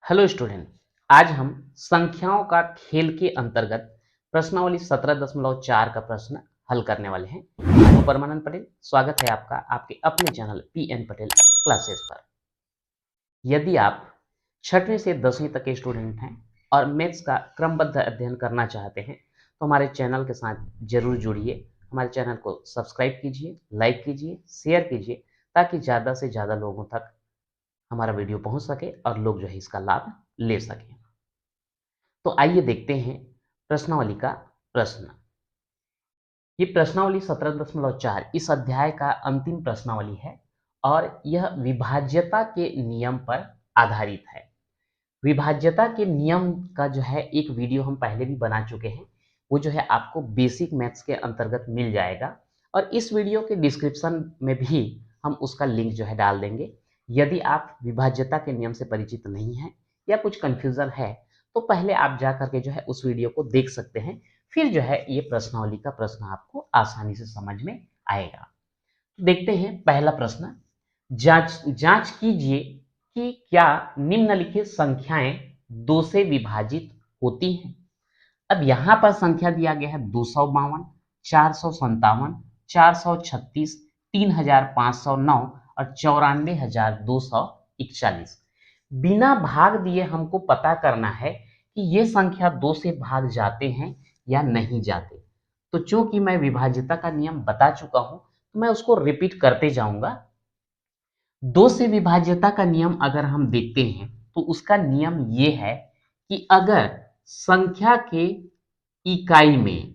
Hello student. आज हम संख्याओं का खेल के अंतर्गत प्रश्नावली 17.4 का प्रश्न हल करने वाले हैं। मैं हूं परमानंद पटेल। स्वागत है आपका आपके अपने चैनल पीएन पटेल क्लासेस पर। यदि आप 6वीं से 10वीं तक के स्टूडेंट हैं और मैथ्स का क्रमबद्ध अध्ययन करना चाहते हैं तो हमारे चैनल के साथ जरूर जुड़िए। हमारे चैनल को सब्सक्राइब कीजिए, लाइक कीजिए, शेयर कीजिए ताकि ज़्यादा से ज़्यादा लोगों तक हमारा वीडियो पहुंच सके और लोग जो है इसका लाभ ले सकें। तो आइए देखते हैं प्रश्नावली का प्रश्न। ये प्रश्नावली 17.4 इस अध्याय का अंतिम प्रश्नावली है और यह विभाज्यता के नियम पर आधारित है। विभाज्यता के नियम का जो है एक वीडियो हम पहले भी बना चुके हैं। वो जो है आपको बेसिक मैथ्स के अंतर्गत मिल जाएगा और इस वीडियो के डिस्क्रिप्शन में भी हम उसका लिंक जो है डाल देंगे। यदि आप विभाज्यता के नियम से परिचित नहीं हैं या कुछ कंफ्यूजन है तो पहले आप जा करके जो है उस वीडियो को देख सकते हैं। फिर जो है ये प्रश्नावली का प्रश्न आपको आसानी से समझ में आएगा। देखते हैं पहला प्रश्न। जांच जांच कीजिए कि क्या निम्नलिखित संख्याएं 2 से विभाजित होती हैं। अब यहां पर संख्या दिया गया है 252, 457, 436, 3509 और 94,241। बिना भाग दिए हमको पता करना है कि ये संख्या 2 से भाग जाते हैं या नहीं जाते। तो चूंकि मैं विभाज्यता का नियम बता चुका हूं तो मैं उसको रिपीट करते जाऊंगा। 2 से विभाज्यता का नियम अगर हम देखते हैं तो उसका नियम ये है कि अगर संख्या के इकाई में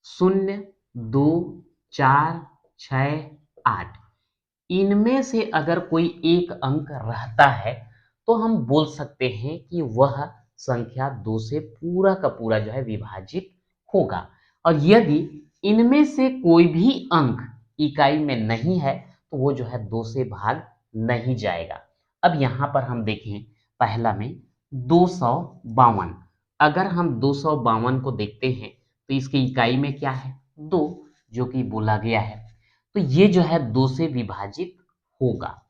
0, 2, 4, 6, 8 इनमें से अगर कोई एक अंक रहता है तो हम बोल सकते हैं कि वह संख्या 2 से पूरा का पूरा जो है विभाजित होगा। और यदि इनमें से कोई भी अंक इकाई में नहीं है तो वो जो है 2 से भाग नहीं जाएगा। अब यहाँ पर हम देखें पहला में 252। अगर हम 252 को देखते हैं तो इसकी इकाई में क्या है 2, जो कि बोला गया है। तो ये जो है 2 से विभाजित होगा।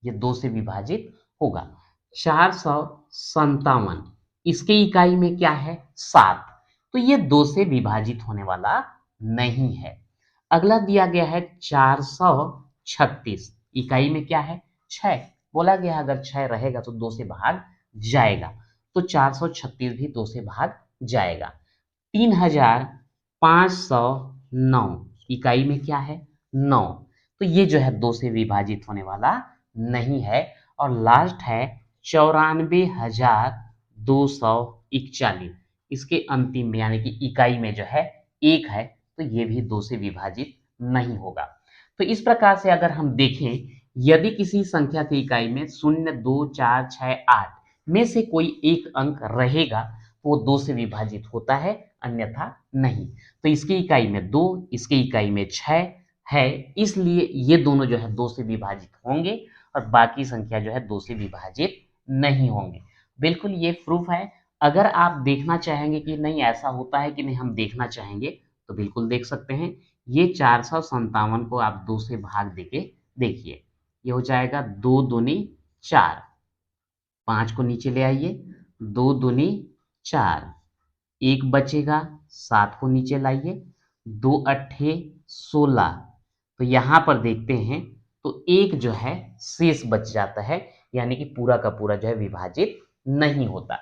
ये 2 से विभाजित होगा। 457 इसके इकाई में क्या है 7, तो ये 2 से विभाजित होने वाला नहीं है। अगला दिया गया है 436 इकाई में क्या है 6, बोला गया अगर 6 रहेगा तो 2 से भाग जाएगा। तो 436 भी 2 से भाग जाएगा। 3509 इकाई में क्या है 9, तो ये जो है 2 से विभाजित होने वाला नहीं है। और लास्ट है 94,241 इसके अंतिम में यानी कि इकाई में जो है 1 है, तो ये भी 2 से विभाजित नहीं होगा। तो इस प्रकार से अगर हम देखें यदि किसी संख्या की इकाई में 0, 2, 4, 6, 8 में से कोई एक अंक रहेगा तो वो 2 से विभाजित होता है, अन्यथा नहीं। तो इसकी इकाई में 2, इसकी इकाई में 6 है, इसलिए ये दोनों जो है 2 से विभाजित होंगे और बाकी संख्या जो है 2 से विभाजित नहीं होंगे। बिल्कुल ये प्रूफ है। अगर आप देखना चाहेंगे कि नहीं ऐसा होता है कि नहीं, हम देखना चाहेंगे तो बिल्कुल देख सकते हैं। ये 457 को आप 2 से भाग देके देखिए, ये हो जाएगा 2 दूनी 4, 5 को नीचे ले आइए, 2 दूनी 4, 1 बचेगा, 7 को नीचे लाइए, 2 अट्ठे 16। तो यहाँ पर देखते हैं तो एक जो है शेष बच जाता है, यानी कि पूरा का पूरा जो है विभाजित नहीं होता।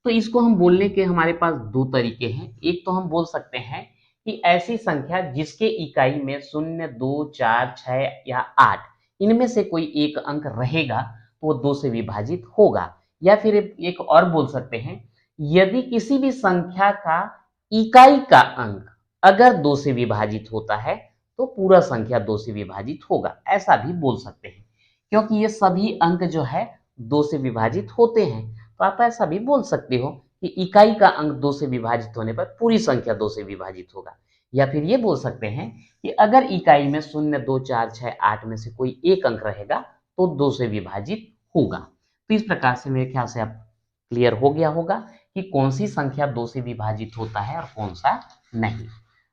तो इसको हम बोलने के हमारे पास दो तरीके हैं। एक तो हम बोल सकते हैं कि ऐसी संख्या जिसके इकाई में 0, 2, 4, 6 या 8 इनमें से कोई एक अंक रहेगा तो वो 2 से विभाजित होगा। या फिर एक और बोल सकते हैं, यदि किसी भी संख्या का इकाई का अंक अगर 2 से विभाजित होता है तो पूरा संख्या 2 से विभाजित होगा, ऐसा भी बोल सकते हैं। क्योंकि ये सभी अंक जो है 2 से विभाजित होते हैं, तो आप ऐसा भी बोल सकते हो कि इकाई का अंक 2 से विभाजित होने पर पूरी संख्या 2 से विभाजित होगा। या फिर ये बोल सकते हैं कि अगर इकाई में 0, 2, 4, 6, 8 में से कोई एक अंक रहेगा तो 2 से विभाजित होगा। तो इस प्रकार से मेरे ख्याल से आप क्लियर हो गया होगा कि कौन सी संख्या 2 से विभाजित होता है और कौन सा नहीं।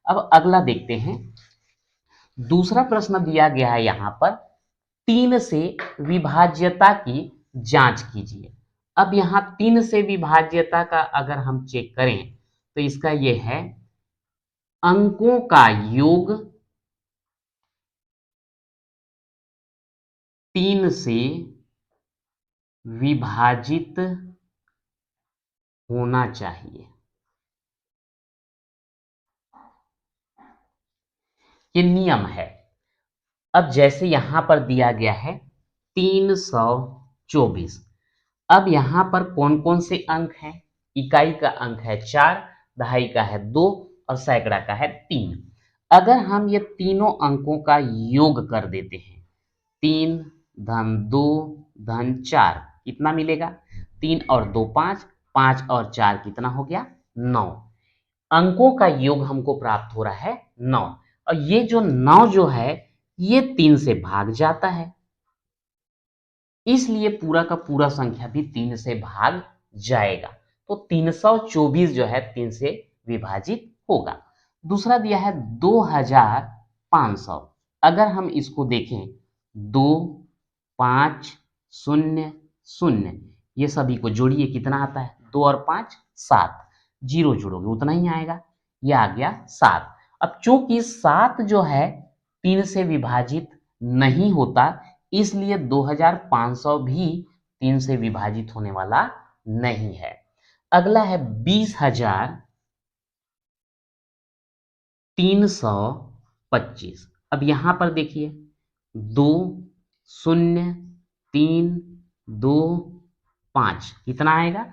अब अगला देखते हैं। दूसरा प्रश्न दिया गया है यहाँ पर 3 से विभाज्यता की जांच कीजिए। अब यहाँ 3 से विभाज्यता का अगर हम चेक करें तो इसका ये है अंकों का योग 3 से विभाजित होना चाहिए। ये नियम है। अब जैसे यहां पर दिया गया है 324। अब यहां पर कौन कौन से अंक हैं? इकाई का अंक है 4, दहाई का है 2 और सैकड़ा का है 3। अगर हम ये तीनों अंकों का योग कर देते हैं 3 धन 2 धन 4 कितना मिलेगा? 3 और 2 5, 5 और 4 कितना हो गया? 9। अंकों का योग हमको प्राप्त हो रहा है 9। और ये जो 9 जो है ये 3 से भाग जाता है, इसलिए पूरा का पूरा संख्या भी 3 से भाग जाएगा। तो 324 जो है 3 से विभाजित होगा। दूसरा दिया है 2500। अगर हम इसको देखें 2 5 0 0, ये सभी को जोड़िए कितना आता है? 2 और 5 7, जीरो जोड़ोगे उतना ही आएगा, ये आ गया 7। अब चूंकि 7 जो है 3 से विभाजित नहीं होता, इसलिए 2500 भी 3 से विभाजित होने वाला नहीं है। अगला है 20,325। अब यहां पर देखिए 2 0 3 2 5 कितना आएगा?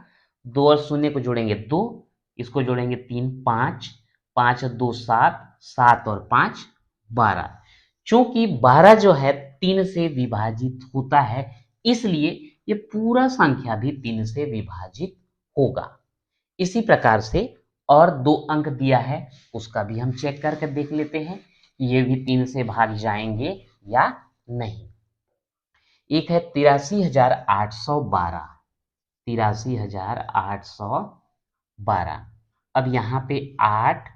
2 और 0 को जोड़ेंगे 2, इसको जोड़ेंगे 3 5, 5 और 2 7, 7 और 5 12। चूंकि 12 जो है 3 से विभाजित होता है, इसलिए ये पूरा संख्या भी 3 से विभाजित होगा। इसी प्रकार से और 2 अंक दिया है, उसका भी हम चेक करके देख लेते हैं कि ये भी 3 से भाग जाएंगे या नहीं। एक है 83,812, 83,812। अब यहाँ पे 8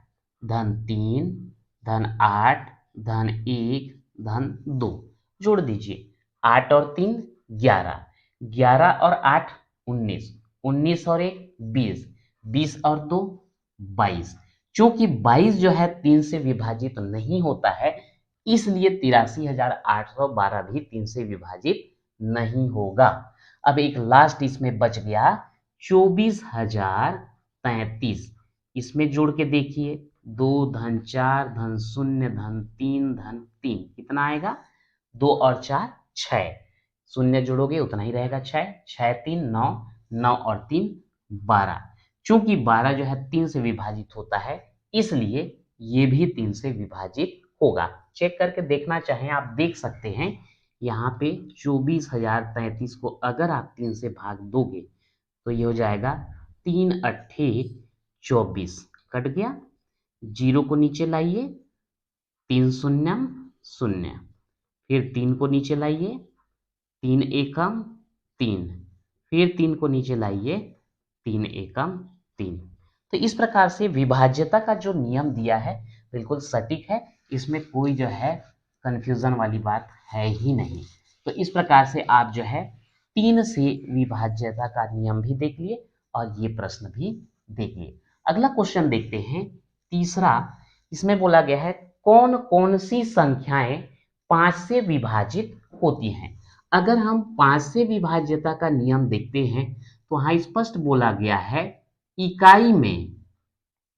धन 3 धन 8 धन 1 धन 2 जोड़ दीजिए। 8 और 3 11, 11 और 8 19, 19 और 1 20, 20 और 2 22। चूंकि 22 जो है 3 से विभाजित नहीं होता है, इसलिए 83,812 भी 3 से विभाजित नहीं होगा। अब एक लास्ट इसमें बच गया 24,033। इसमें जोड़ के देखिए 2 धन 4 धन 0 धन 3 धन 3 कितना आएगा? 2 और 4 6, शून्य जोड़ोगे उतना ही रहेगा 6, 6 3 9, 9 और 3 12। चूंकि 12 जो है 3 से विभाजित होता है, इसलिए ये भी 3 से विभाजित होगा। चेक करके देखना चाहें आप देख सकते हैं, यहाँ पे 24,033 को अगर आप 3 से भाग दोगे तो ये हो जाएगा 3 अट्ठे 24, कट गया, जीरो को नीचे लाइए 3 शून्यम 0, फिर 3 को नीचे लाइए 3 एकम 3, फिर 3 को नीचे लाइए 3 एकम 3। तो इस प्रकार से विभाज्यता का जो नियम दिया है बिल्कुल सटीक है, इसमें कोई जो है कंफ्यूजन वाली बात है ही नहीं। तो इस प्रकार से आप जो है 3 से विभाज्यता का नियम भी देख लिए और ये प्रश्न भी देख लिए। अगला क्वेश्चन देखते हैं, तीसरा। इसमें बोला गया है कौन कौन सी संख्याएं 5 से विभाजित होती हैं। अगर हम 5 से विभाज्यता का नियम देखते हैं तो वहां स्पष्ट बोला गया है इकाई में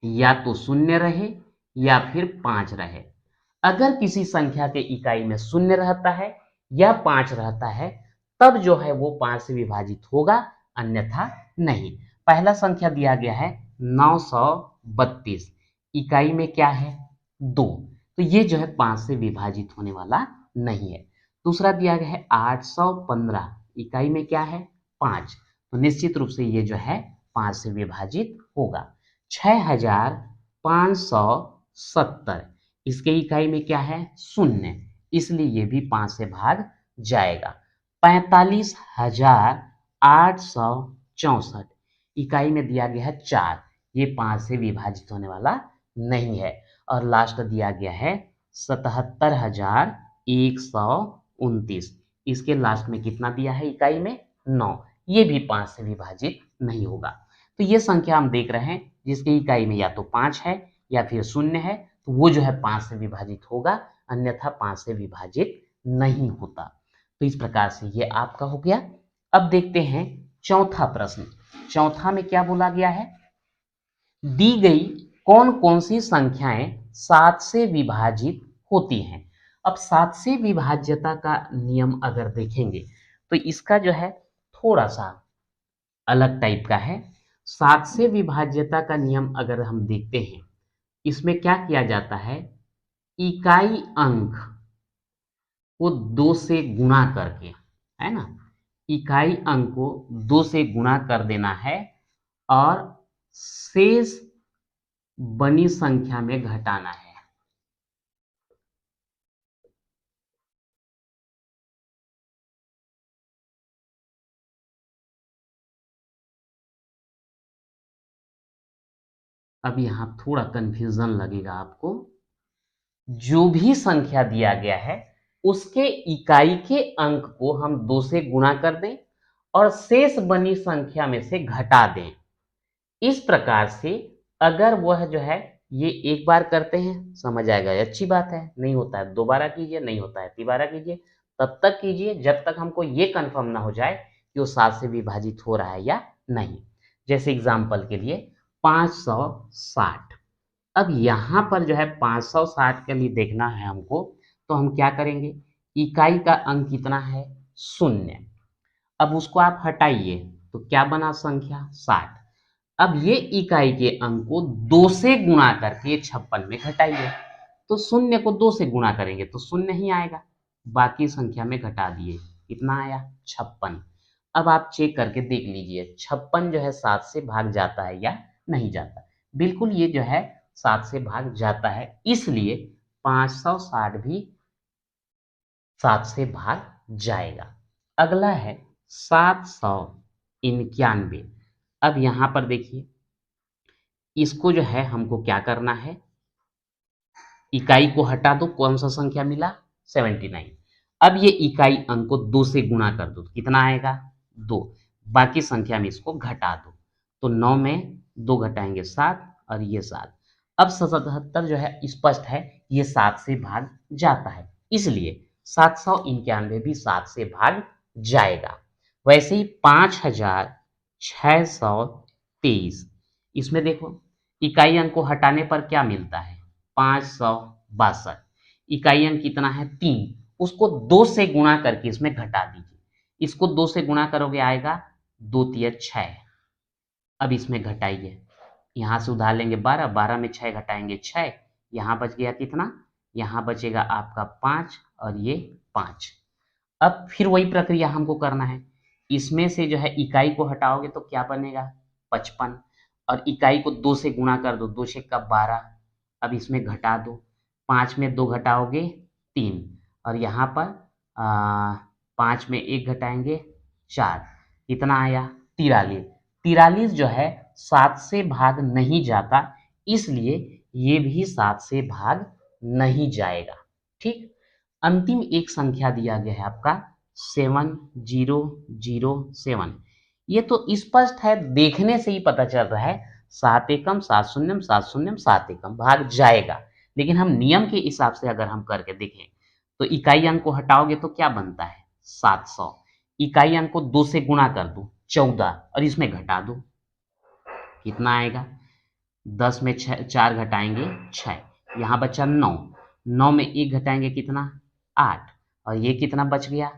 या तो 0 रहे या फिर 5 रहे। अगर किसी संख्या के इकाई में 0 रहता है या 5 रहता है, तब जो है वो 5 से विभाजित होगा, अन्यथा नहीं। पहला संख्या दिया गया है 932, इकाई में क्या है? 2, तो ये जो है 5 से विभाजित होने वाला नहीं है। दूसरा दिया गया है 815, इकाई में क्या है? 5, तो निश्चित रूप से ये जो है 5 से विभाजित होगा। 6,570, इसके इकाई में क्या है? 0, इसलिए ये भी 5 से भाग जाएगा। 45,864, इकाई में दिया गया है 4, ये 5 से विभाजित होने वाला नहीं है। और लास्ट दिया गया है 77,129, इसके लास्ट में कितना दिया है? इकाई में 9, ये भी 5 से विभाजित नहीं होगा। तो ये संख्या हम देख रहे हैं जिसकी इकाई में या तो 5 है या फिर 0 है, तो वो जो है 5 से विभाजित होगा, अन्यथा 5 से विभाजित नहीं होता। तो इस प्रकार से ये आपका हो गया। अब देखते हैं चौथा प्रश्न। चौथा में क्या बोला गया है, दी गई कौन कौन सी संख्याएं 7 से विभाजित होती हैं। अब 7 से विभाज्यता का नियम अगर देखेंगे तो इसका जो है थोड़ा सा अलग टाइप का है। 7 से विभाज्यता का नियम अगर हम देखते हैं, इसमें क्या किया जाता है, इकाई अंक को 2 से गुणा करके, है ना, इकाई अंक को 2 से गुणा कर देना है और शेष बनी संख्या में घटाना है। अब यहां थोड़ा कंफ्यूजन लगेगा आपको। जो भी संख्या दिया गया है उसके इकाई के अंक को हम 2 से गुणा कर दें और शेष बनी संख्या में से घटा दें। इस प्रकार से अगर वह जो है ये एक बार करते हैं, समझ आएगा, अच्छी बात है। नहीं होता है दोबारा कीजिए, नहीं होता है तिबारा कीजिए, तब तक कीजिए जब तक हमको ये कंफर्म ना हो जाए कि वो 7 से विभाजित हो रहा है या नहीं। जैसे एग्जाम्पल के लिए 560। अब यहाँ पर जो है 560 के लिए देखना है हमको, तो हम क्या करेंगे, इकाई का अंक कितना है, 0। अब उसको आप हटाइए तो क्या बना संख्या, 60। अब ये इकाई के अंक को 2 से गुणा करके 56 में घटाइए, तो 0 को 2 से गुणा करेंगे तो 0 ही आएगा, बाकी संख्या में घटा दिए, कितना आया, 56। अब आप चेक करके देख लीजिए 56 जो है 7 से भाग जाता है या नहीं जाता। बिल्कुल ये जो है 7 से भाग जाता है, इसलिए 560 भी 7 से भाग जाएगा। अगला है 791। अब यहां पर देखिए, इसको जो है हमको क्या करना है, इकाई को हटा दो, कौन सा संख्या मिला, 79। अब ये इकाई अंक को 2 से गुणा कर दो, कितना आएगा, 2। बाकी संख्या में इसको घटा दो, तो 9 में 2 घटाएंगे 7 और ये 7। अब 77 जो है स्पष्ट है ये 7 से भाग जाता है, इसलिए 791 भी 7 से भाग जाएगा। वैसे ही 5623, इसमें देखो इकाई अंक को हटाने पर क्या मिलता है, 562। इकाई अंक कितना है, 3, उसको 2 से गुणा करके इसमें घटा दीजिए। इसको 2 से गुणा करोगे आएगा 2 तिया 6। अब इसमें घटाइए, यहां से उधार लेंगे 12, 12 में 6 घटाएंगे 6, यहां बच गया कितना, यहां बचेगा आपका 5 और ये 5। अब फिर वही प्रक्रिया हमको करना है, इसमें से जो है इकाई को हटाओगे तो क्या बनेगा, 55, और इकाई को 2 से गुणा कर दो, 2 छक्का 12। अब इसमें घटा दो, 5 में 2 घटाओगे 3, और यहाँ पर 5 में 1 घटाएंगे 4, कितना आया, 43। 43 जो है 7 से भाग नहीं जाता, इसलिए ये भी 7 से भाग नहीं जाएगा। ठीक, अंतिम एक संख्या दिया गया है आपका 7007। ये तो स्पष्ट है, देखने से ही पता चल रहा है 7 एकम 7 शून्यम 7 शून्यम 7 एकम भाग जाएगा। लेकिन हम नियम के हिसाब से अगर हम करके देखें तो इकाई अंक को हटाओगे तो क्या बनता है, 700। इकाई अंक को 2 से गुणा कर दो, 14, और इसमें घटा दो, कितना आएगा, 10 में 4 घटाएंगे 6, यहाँ बचा 9, 9 में 1 घटाएंगे कितना, 8, और ये कितना बच गया,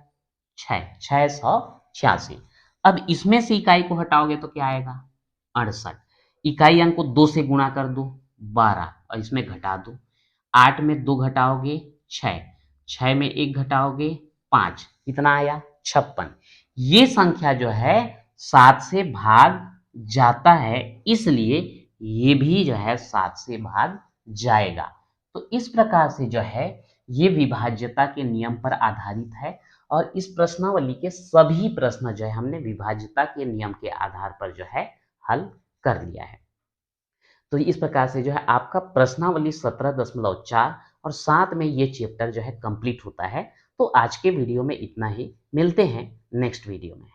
6, 686। अब इसमें से इकाई को हटाओगे तो क्या आएगा, 68। इकाई अंक को 2 से गुणा कर दो, 12, और इसमें घटा दो, 8 में 2 घटाओगे 6, 6 में 1 घटाओगे 5, कितना आया, 56। ये संख्या जो है 7 से भाग जाता है, इसलिए ये भी जो है 7 से भाग जाएगा। तो इस प्रकार से जो है ये विभाज्यता के नियम पर आधारित है, और इस प्रश्नावली के सभी प्रश्न जो है हमने विभाज्यता के नियम के आधार पर जो है हल कर लिया है। तो इस प्रकार से जो है आपका प्रश्नावली 17.4 और साथ में ये चैप्टर जो है कंप्लीट होता है। तो आज के वीडियो में इतना ही, मिलते हैं नेक्स्ट वीडियो में।